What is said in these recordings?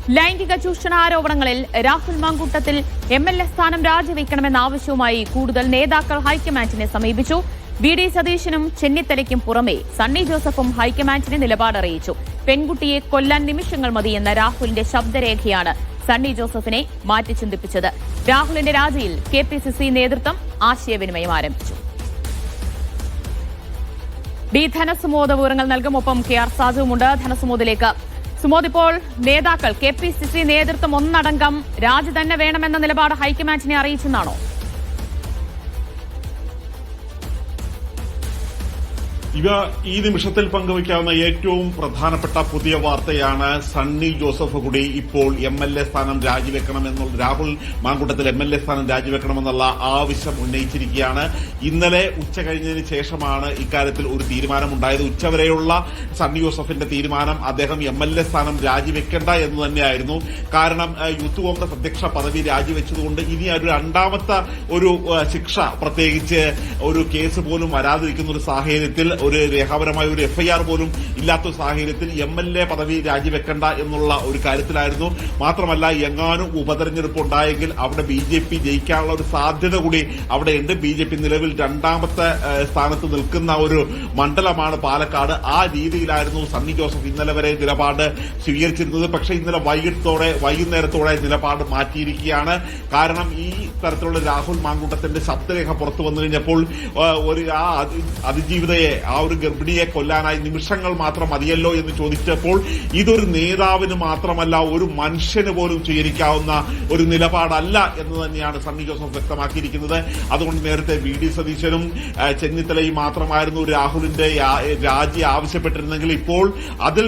ലൈംഗിക ചൂഷണാരോപണങ്ങളിൽ രാഹുൽ മാങ്കൂട്ടത്തിൽ എംഎൽഎ സ്ഥാനം രാജിവെക്കണമെന്ന ആവശ്യവുമായി കൂടുതൽ നേതാക്കൾ ഹൈക്കമാൻഡിനെ സമീപിച്ചു. വി.ഡി. സതീശനും ചെന്നിത്തലയ്ക്കും പുറമെ സണ്ണി ജോസഫും ഹൈക്കമാൻഡിനെ നിലപാടറിയിച്ചു. പെൺകുട്ടിയെ കൊല്ലാൻ നിമിഷങ്ങൾ മതിയെന്ന രാഹുലിന്റെ ശബ്ദരേഖയാണ് സണ്ണി ജോസഫിനെ മാറ്റിച്ചിന്തിപ്പിച്ചത്. രാഹുലിന്റെ രാജിയിൽ കെപിസിസി നേതൃത്വം ആശയവിനിമയം ആരംഭിച്ചു. ധനസുമോദ് വിവരങ്ങൾ നൽകും. ഒപ്പം കെ.ആർ. സാജുവുമുണ്ട്. ധനസുമോദിലേക്ക് സുമോദ്, ഇപ്പോൾ നേതാക്കൾ കെപിസിസി നേതൃത്വം ഒന്നടങ്കം രാജി തന്നെ വേണമെന്ന നിലപാട് ഹൈക്കമാൻഡിനെ അറിയിച്ചെന്നാണോ? ഈ നിമിഷത്തിൽ പങ്കുവയ്ക്കാവുന്ന ഏറ്റവും പ്രധാനപ്പെട്ട പുതിയ വാർത്തയാണ് സണ്ണി ജോസഫ് കൂടി ഇപ്പോൾ എംഎൽഎ സ്ഥാനം രാജിവെക്കണമെന്നുള്ള രാഹുൽ മാങ്കൂട്ടത്തിൽ എംഎൽഎ സ്ഥാനം രാജിവെക്കണമെന്നുള്ള ആവശ്യം ഉന്നയിച്ചിരിക്കുകയാണ്. ഇന്നലെ ഉച്ച കഴിഞ്ഞതിന് ശേഷമാണ് ഇക്കാര്യത്തിൽ ഒരു തീരുമാനമുണ്ടായത്. ഉച്ചവരെയുള്ള സണ്ണി ജോസഫിന്റെ തീരുമാനം അദ്ദേഹം എംഎൽഎ സ്ഥാനം രാജിവെക്കേണ്ട എന്ന് തന്നെയായിരുന്നു. കാരണം യൂത്ത് കോൺഗ്രസ് അധ്യക്ഷ പദവി രാജിവെച്ചതുകൊണ്ട് ഇനി ഒരു രണ്ടാമത്തെ ഒരു ശിക്ഷ, പ്രത്യേകിച്ച് ഒരു കേസ് പോലും വരാതിരിക്കുന്ന ഒരു സാഹചര്യത്തിൽ, ഒരു രേഖാപരമായ ഒരു എഫ്ഐആർ പോലും ഇല്ലാത്ത സാഹചര്യത്തിൽ എംഎൽഎ പദവി രാജിവെക്കണ്ട എന്നുള്ള ഒരു കാര്യത്തിലായിരുന്നു. മാത്രമല്ല, എങ്ങാനും ഉപതെരഞ്ഞെടുപ്പ് ഉണ്ടായെങ്കിൽ അവിടെ ബിജെപി ജയിക്കാനുള്ള ഒരു സാധ്യത കൂടി അവിടെയുണ്ട്. ബിജെപി നിലവിൽ രണ്ടാമത്തെ സ്ഥാനത്ത് നിൽക്കുന്ന ഒരു മണ്ഡലമാണ് പാലക്കാട്. ആ രീതിയിലായിരുന്നു സണ്ണി ജോസഫ് ഇന്നലെ വരെ നിലപാട് സ്വീകരിച്ചിരുന്നത്. പക്ഷേ ഇന്നലെ വൈകുന്നേരത്തോടെ നിലപാട് മാറ്റിയിരിക്കുകയാണ്. കാരണം ഈ തരത്തിലുള്ള രാഹുൽ മാങ്കൂട്ടത്തിന്റെ ശബ്ദരേഖ പുറത്തു വന്നു കഴിഞ്ഞപ്പോൾ ആ അതിജീവിതയെ, ആ ഒരു ഗർഭിണിയെ കൊല്ലാനായി നിമിഷങ്ങൾ മാത്രം മതിയല്ലോ എന്ന് ചോദിച്ചപ്പോൾ ഇതൊരു നേതാവിന് മാത്രമല്ല ഒരു മനുഷ്യന് പോലും സ്വീകരിക്കാവുന്ന ഒരു നിലപാടല്ല എന്ന് തന്നെയാണ് സണ്ണി ജോസഫ് വ്യക്തമാക്കിയിരിക്കുന്നത്. അതുകൊണ്ട് നേരത്തെ വി.ഡി. സതീശനും ചെന്നിത്തലയും മാത്രമായിരുന്നു രാഹുലിന്റെ രാജി ആവശ്യപ്പെട്ടിരുന്നെങ്കിൽ ഇപ്പോൾ അതിൽ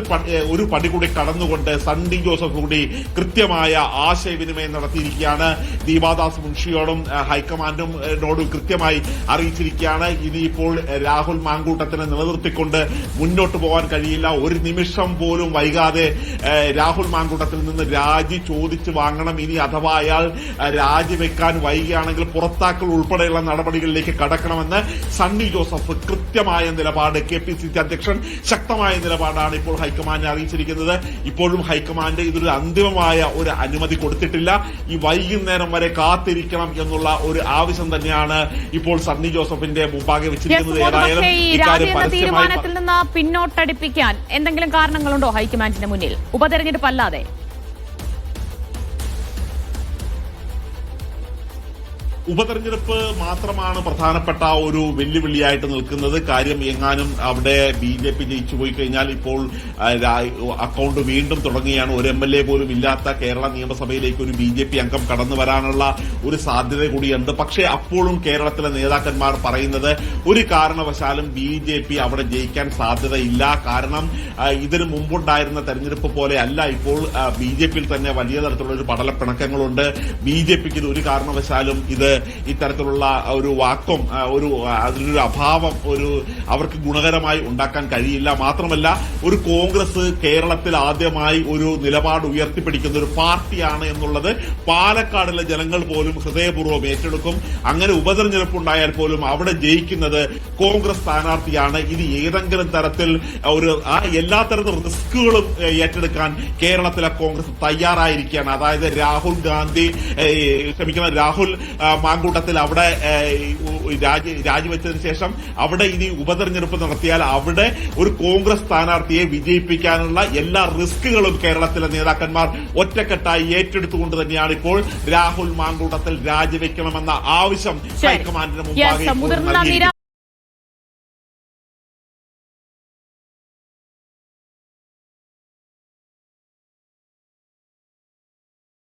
ഒരു പടി കൂടി കടന്നുകൊണ്ട് സണ്ണി ജോസഫ് കൂടി കൃത്യമായ ആശയവിനിമയം നടത്തിയിരിക്കുകയാണ്. ദീപാദാസ് മുൻഷിയോടും ഹൈക്കമാൻഡിനോടും കൃത്യമായി അറിയിച്ചിരിക്കുകയാണ്. ഇനിയിപ്പോൾ രാഹുൽ മാങ്കൂട്ടത്തിനെ നിലനിർത്തിക്കൊണ്ട് മുന്നോട്ട് പോകാൻ കഴിയില്ല. ഒരു നിമിഷം പോലും വൈകാതെ രാഹുൽ മാങ്കൂട്ടത്തിൽ നിന്ന് രാജി ചോദിച്ചു വാങ്ങണം. ഇനി അഥവാ അയാൾ രാജിവെക്കാൻ വൈകിയാണെങ്കിൽ പുറത്താക്കൽ ഉൾപ്പെടെയുള്ള നടപടികളിലേക്ക് കടക്കണമെന്ന് സണ്ണി ജോസഫ് കൃത്യമായ നിലപാട്, കെപിസിസി അധ്യക്ഷൻ ശക്തമായ നിലപാടാണ് ഇപ്പോൾ ഹൈക്കമാൻഡിനെ അറിയിച്ചിരിക്കുന്നത്. ഇപ്പോഴും ഹൈക്കമാൻഡ് ഇതൊരു അന്തിമമായ ഒരു അനുമതി കൊടുത്തിട്ടില്ല. ഈ വൈകുന്നേരം വരെ കാത്തിരിക്കണം എന്നുള്ള ഒരു ആവശ്യം തന്നെയാണ് ഇപ്പോൾ സണ്ണി ജോസഫിന്റെ മുമ്പാകെ വെച്ചിരിക്കുന്നത്. ഏതായാലും തീരുമാനത്തിൽ നിന്ന് പിന്നോട്ടടിപ്പിക്കാൻ എന്തെങ്കിലും കാരണങ്ങളുണ്ടോ ഹൈക്കമാൻഡിന്റെ മുന്നിൽ, ഉപതെരഞ്ഞെടുപ്പ് അല്ലാതെ? ഉപതെരഞ്ഞെടുപ്പ് മാത്രമാണ് പ്രധാനപ്പെട്ട ഒരു വെല്ലുവിളിയായിട്ട് നിൽക്കുന്നത്. കാര്യം എങ്ങാനും അവിടെ ബിജെപി ജയിച്ചു പോയി കഴിഞ്ഞാൽ ഇപ്പോൾ അക്കൌണ്ട് വീണ്ടും തുടങ്ങുകയാണ്. ഒരു എംഎൽഎ പോലും ഇല്ലാത്ത കേരള നിയമസഭയിലേക്ക് ഒരു ബിജെപി അംഗം കടന്നു വരാനുള്ള ഒരു സാധ്യത കൂടിയുണ്ട്. പക്ഷേ അപ്പോഴും കേരളത്തിലെ നേതാക്കന്മാർ പറയുന്നത് ഒരു കാരണവശാലും ബിജെപി അവിടെ ജയിക്കാൻ സാധ്യതയില്ല. കാരണം ഇതിനു മുമ്പുണ്ടായിരുന്ന തെരഞ്ഞെടുപ്പ് പോലെ അല്ല. ഇപ്പോൾ ബിജെപിയിൽ തന്നെ വലിയ തരത്തിലുള്ള ഒരു പടലപ്പിണക്കങ്ങളുണ്ട്. ബിജെപിക്ക് ഇത് ഒരു കാരണവശാലും ഇത് ഇത്തരത്തിലുള്ള ഒരു വാക്വം, അതിലൊരു അഭാവം അവർക്ക് ഗുണകരമായി ഉണ്ടാക്കാൻ കഴിയില്ല. മാത്രമല്ല, ഒരു കോൺഗ്രസ് കേരളത്തിൽ ആദ്യമായി ഒരു നിലപാട് ഉയർത്തിപ്പിടിക്കുന്ന ഒരു പാർട്ടിയാണ് എന്നുള്ളത് പാലക്കാടിലെ ജനങ്ങൾ പോലും ഹൃദയപൂർവ്വം ഏറ്റെടുക്കും. അങ്ങനെ ഉപതെരഞ്ഞെടുപ്പ് ഉണ്ടായാൽ പോലും അവിടെ ജയിക്കുന്നത് കോൺഗ്രസ് സ്ഥാനാർത്ഥിയാണ്. ഇത് ഏതെങ്കിലും തരത്തിൽ എല്ലാ തരത്തിലും റിസ്കുകളും ഏറ്റെടുക്കാൻ കേരളത്തിലെ കോൺഗ്രസ് തയ്യാറായിരിക്കുകയാണ്. അതായത് രാഹുൽ മാങ്കൂട്ടത്തിൽ അവിടെ രാജിവെച്ചതിന് ശേഷം അവിടെ ഇനി ഉപതെരഞ്ഞെടുപ്പ് നടത്തിയാൽ അവിടെ ഒരു കോൺഗ്രസ് സ്ഥാനാർത്ഥിയെ വിജയിപ്പിക്കാനുള്ള എല്ലാ റിസ്കുകളും കേരളത്തിലെ നേതാക്കന്മാർ ഒറ്റക്കെട്ടായി ഏറ്റെടുത്തുകൊണ്ട് തന്നെയാണ് ഇപ്പോൾ രാഹുൽ മാങ്കൂട്ടത്തിൽ രാജിവെക്കണമെന്ന ആവശ്യം ഹൈക്കമാൻഡിന് മുമ്പാകെ